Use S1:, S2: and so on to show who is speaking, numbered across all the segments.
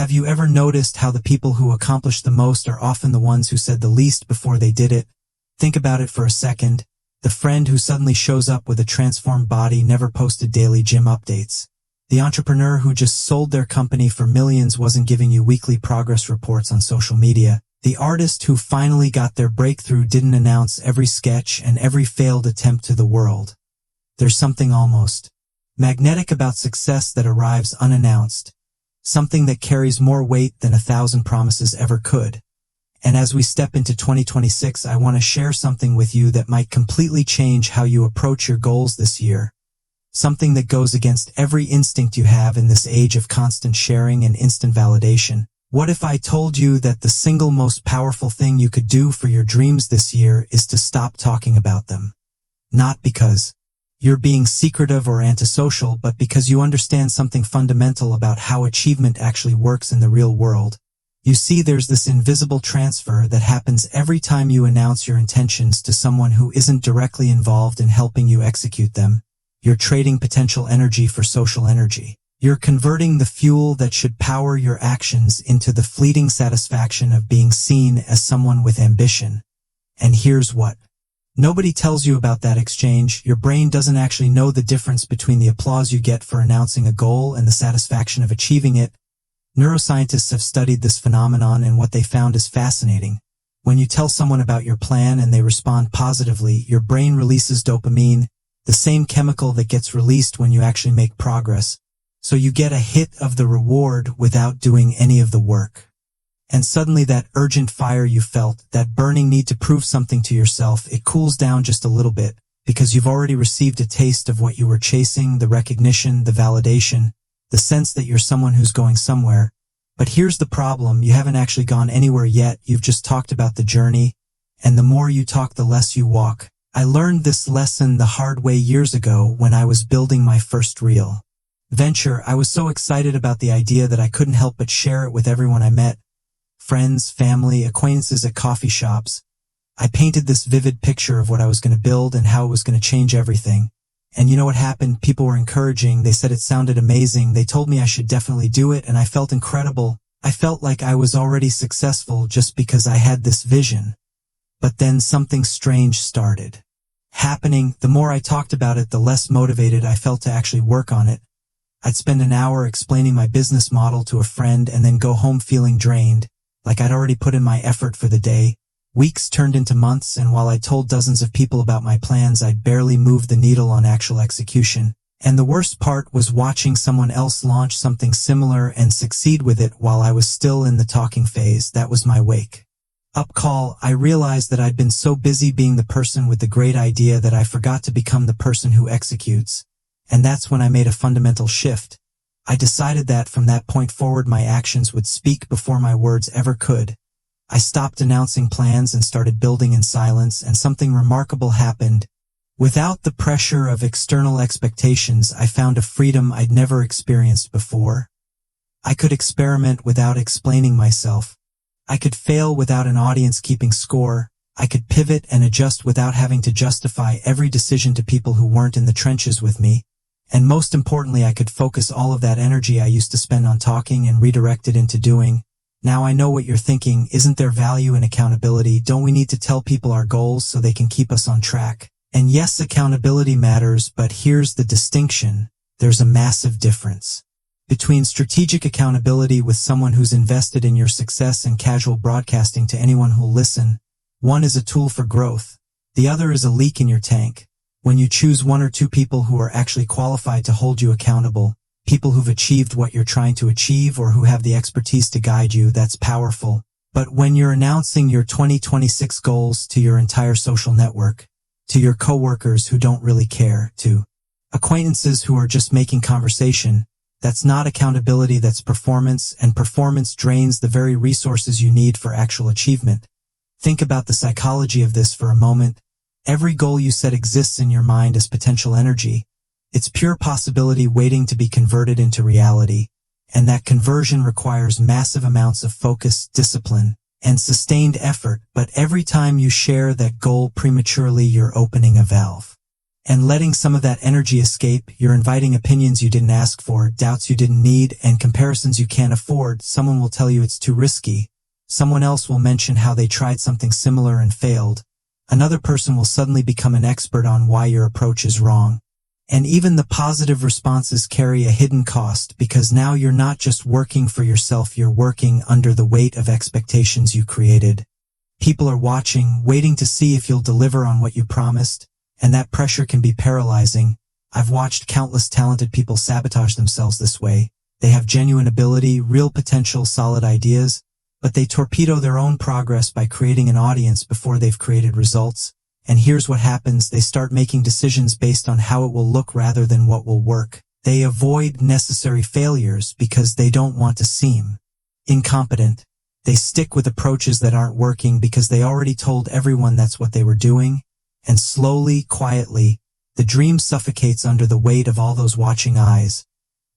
S1: Have you ever noticed how the people who accomplish the most are often the ones who said the least before they did it? Think about it for a second. The friend who suddenly shows up with a transformed body never posted daily gym updates. The entrepreneur who just sold their company for millions wasn't giving you weekly progress reports on social media. The artist who finally got their breakthrough didn't announce every sketch and every failed attempt to the world. There's something almost magnetic about success that arrives unannounced, something that carries more weight than 1,000 promises ever could. And as we step into 2026, I want to share something with you that might completely change how you approach your goals this year. Something that goes against every instinct you have in this age of constant sharing and instant validation. What if I told you that the single most powerful thing you could do for your dreams this year is to stop talking about them? Not because you're being secretive or antisocial, but because you understand something fundamental about how achievement actually works in the real world. You see, there's this invisible transfer that happens every time you announce your intentions to someone who isn't directly involved in helping you execute them. You're trading potential energy for social energy. You're converting the fuel that should power your actions into the fleeting satisfaction of being seen as someone with ambition. And here's what nobody tells you about that exchange. Your brain doesn't actually know the difference between the applause you get for announcing a goal and the satisfaction of achieving it. Neuroscientists have studied this phenomenon, and what they found is fascinating. When you tell someone about your plan and they respond positively, your brain releases dopamine, the same chemical that gets released when you actually make progress. So you get a hit of the reward without doing any of the work. And suddenly that urgent fire you felt, that burning need to prove something to yourself, it cools down just a little bit, because you've already received a taste of what you were chasing, the recognition, the validation, the sense that you're someone who's going somewhere. But here's the problem: you haven't actually gone anywhere yet. You've just talked about the journey, and the more you talk, the less you walk. I learned this lesson the hard way years ago when I was building my first real venture. I was so excited about the idea that I couldn't help but share it with everyone I met. Friends, family, acquaintances at coffee shops. I painted this vivid picture of what I was going to build and how it was going to change everything. And you know what happened? People were encouraging. They said it sounded amazing. They told me I should definitely do it, and I felt incredible. I felt like I was already successful just because I had this vision. But then something strange started happening. The more I talked about it, the less motivated I felt to actually work on it. I'd spend an hour explaining my business model to a friend and then go home feeling drained, like I'd already put in my effort for the day. Weeks turned into months, and while I told dozens of people about my plans, I'd barely moved the needle on actual execution. And the worst part was watching someone else launch something similar and succeed with it while I was still in the talking phase. That was my wake-up call. I realized that I'd been so busy being the person with the great idea that I forgot to become the person who executes. And that's when I made a fundamental shift. I decided that from that point forward, my actions would speak before my words ever could. I stopped announcing plans and started building in silence, and something remarkable happened. Without the pressure of external expectations, I found a freedom I'd never experienced before. I could experiment without explaining myself. I could fail without an audience keeping score. I could pivot and adjust without having to justify every decision to people who weren't in the trenches with me. And most importantly, I could focus all of that energy I used to spend on talking and redirect it into doing. Now I know what you're thinking. Isn't there value in accountability? Don't we need to tell people our goals so they can keep us on track? And yes, accountability matters, but here's the distinction. There's a massive difference between strategic accountability with someone who's invested in your success and casual broadcasting to anyone who'll listen. One is a tool for growth. The other is a leak in your tank. When you choose one or two people who are actually qualified to hold you accountable, people who've achieved what you're trying to achieve or who have the expertise to guide you, that's powerful. But when you're announcing your 2026 goals to your entire social network, to your coworkers who don't really care, to acquaintances who are just making conversation, that's not accountability, that's performance, and performance drains the very resources you need for actual achievement. Think about the psychology of this for a moment. Every goal you set exists in your mind as potential energy. It's pure possibility waiting to be converted into reality, and that conversion requires massive amounts of focus, discipline, and sustained effort. But every time you share that goal prematurely, you're opening a valve And letting some of that energy escape, you're inviting opinions you didn't ask for, doubts you didn't need, and comparisons you can't afford. Someone will tell you it's too risky. Someone else will mention how they tried something similar and failed. Another person will suddenly become an expert on why your approach is wrong. And even the positive responses carry a hidden cost, because now you're not just working for yourself, you're working under the weight of expectations you created. People are watching, waiting to see if you'll deliver on what you promised, and that pressure can be paralyzing. I've watched countless talented people sabotage themselves this way. They have genuine ability, real potential, solid ideas, but they torpedo their own progress by creating an audience before they've created results. And here's what happens: they start making decisions based on how it will look rather than what will work. They avoid necessary failures because they don't want to seem incompetent. They stick with approaches that aren't working because they already told everyone that's what they were doing. And slowly, quietly, the dream suffocates under the weight of all those watching eyes.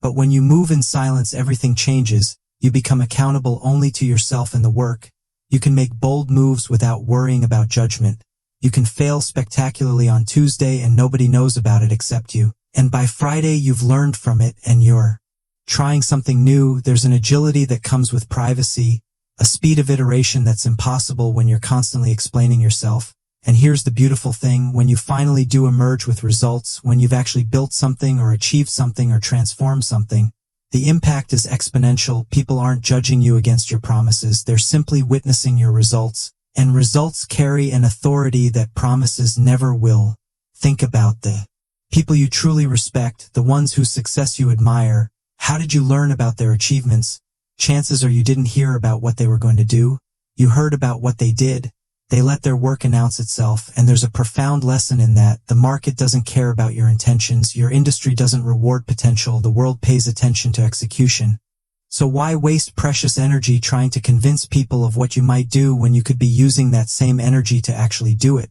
S1: But when you move in silence, everything changes. You become accountable only to yourself and the work. You can make bold moves without worrying about judgment. You can fail spectacularly on Tuesday and nobody knows about it except you. And by Friday, you've learned from it and you're trying something new. There's an agility that comes with privacy, a speed of iteration that's impossible when you're constantly explaining yourself. And here's the beautiful thing: when you finally do emerge with results, when you've actually built something or achieved something or transformed something, the impact is exponential. People aren't judging you against your promises. They're simply witnessing your results. And results carry an authority that promises never will. Think about the people you truly respect, the ones whose success you admire. How did you learn about their achievements? Chances are you didn't hear about what they were going to do. You heard about what they did. They let their work announce itself, and there's a profound lesson in that. The market doesn't care about your intentions. Your industry doesn't reward potential. The world pays attention to execution. So why waste precious energy trying to convince people of what you might do when you could be using that same energy to actually do it?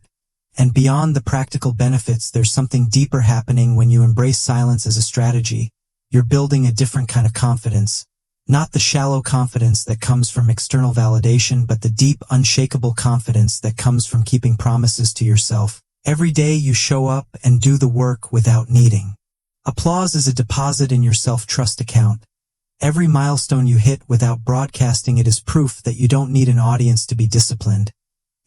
S1: And beyond the practical benefits, there's something deeper happening when you embrace silence as a strategy. You're building a different kind of confidence. Not the shallow confidence that comes from external validation, but the deep, unshakable confidence that comes from keeping promises to yourself. Every day you show up and do the work without needing applause is a deposit in your self-trust account. Every milestone you hit without broadcasting it is proof that you don't need an audience to be disciplined.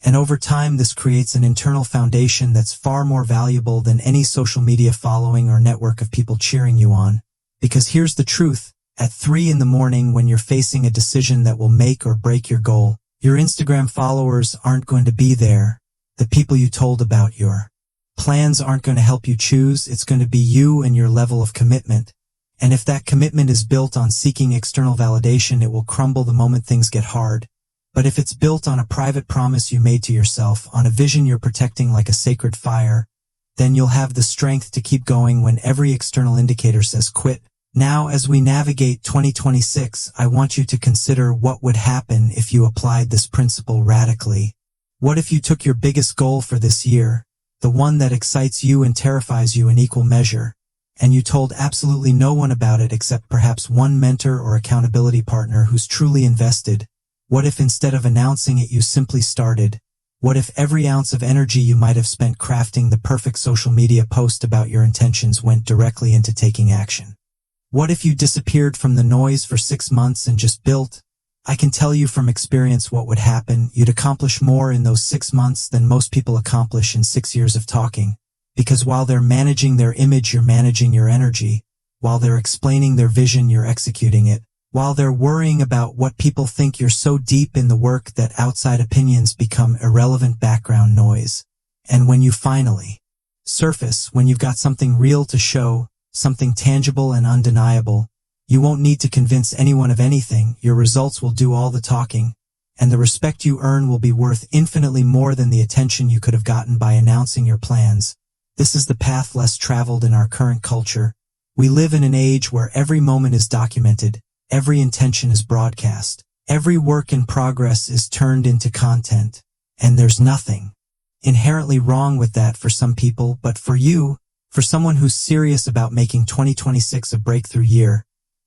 S1: And over time, this creates an internal foundation that's far more valuable than any social media following or network of people cheering you on. Because here's the truth: at 3 in the morning, when you're facing a decision that will make or break your goal, your Instagram followers aren't going to be there. The people you told about your plans aren't going to help you choose. It's going to be you and your level of commitment. And if that commitment is built on seeking external validation, it will crumble the moment things get hard. But if it's built on a private promise you made to yourself, on a vision you're protecting like a sacred fire, then you'll have the strength to keep going when every external indicator says quit. Now, as we navigate 2026, I want you to consider what would happen if you applied this principle radically. What if you took your biggest goal for this year, the one that excites you and terrifies you in equal measure, and you told absolutely no one about it except perhaps one mentor or accountability partner who's truly invested? What if instead of announcing it, you simply started? What if every ounce of energy you might have spent crafting the perfect social media post about your intentions went directly into taking action? What if you disappeared from the noise for 6 months and just built? I can tell you from experience what would happen. You'd accomplish more in those 6 months than most people accomplish in 6 years of talking. Because while they're managing their image, you're managing your energy. While they're explaining their vision, you're executing it. While they're worrying about what people think, you're so deep in the work that outside opinions become irrelevant background noise. And when you finally surface, when you've got something real to show, something tangible and undeniable, you won't need to convince anyone of anything. Your results will do all the talking, and the respect you earn will be worth infinitely more than the attention you could have gotten by announcing your plans. This is the path less traveled in our current culture. We live in an age where every moment is documented, every intention is broadcast, every work in progress is turned into content, and there's nothing inherently wrong with that for some people. But for you, for someone who's serious about making 2026 a breakthrough year,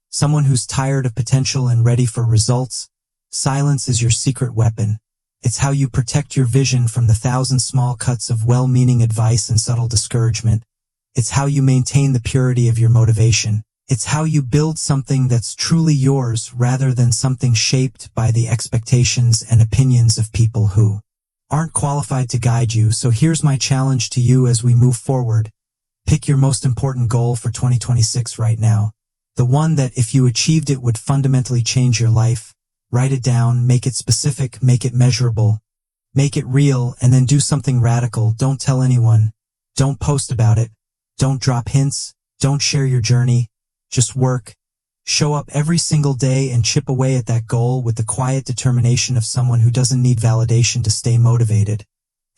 S1: someone who's tired of potential and ready for results, silence is your secret weapon. It's how you protect your vision from the 1,000 small cuts of well-meaning advice and subtle discouragement. It's how you maintain the purity of your motivation. It's how you build something that's truly yours rather than something shaped by the expectations and opinions of people who aren't qualified to guide you. So here's my challenge to you as we move forward. Pick your most important goal for 2026 right now. The one that, if you achieved it, would fundamentally change your life. Write it down, make it specific, make it measurable, make it real, and then do something radical. Don't tell anyone. Don't post about it. Don't drop hints. Don't share your journey. Just work. Show up every single day and chip away at that goal with the quiet determination of someone who doesn't need validation to stay motivated.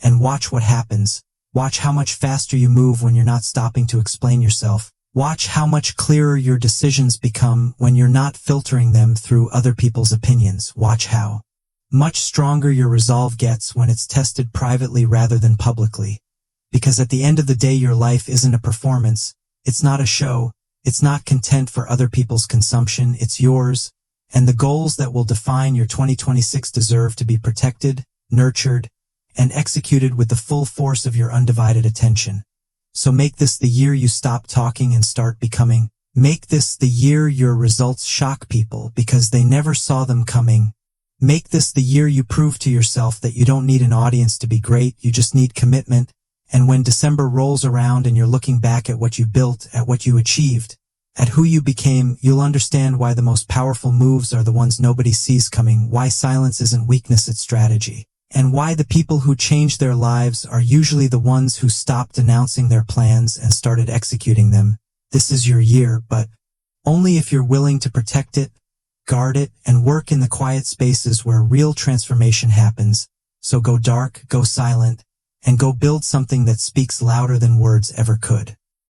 S1: And watch what happens. Watch how much faster you move when you're not stopping to explain yourself. Watch how much clearer your decisions become when you're not filtering them through other people's opinions. Watch how much stronger your resolve gets when it's tested privately rather than publicly. Because at the end of the day, your life isn't a performance. It's not a show. It's not content for other people's consumption. It's yours. And the goals that will define your 2026 deserve to be protected, nurtured, and executed with the full force of your undivided attention. So make this the year you stop talking and start becoming. Make this the year your results shock people because they never saw them coming. Make this the year you prove to yourself that you don't need an audience to be great, you just need commitment. And when December rolls around and you're looking back at what you built, at what you achieved, at who you became, you'll understand why the most powerful moves are the ones nobody sees coming, why silence isn't weakness, it's strategy, and why the people who change their lives are usually the ones who stopped announcing their plans and started executing them. This is your year, but only if you're willing to protect it, guard it, and work in the quiet spaces where real transformation happens. So go dark, go silent, and go build something that speaks louder than words ever could.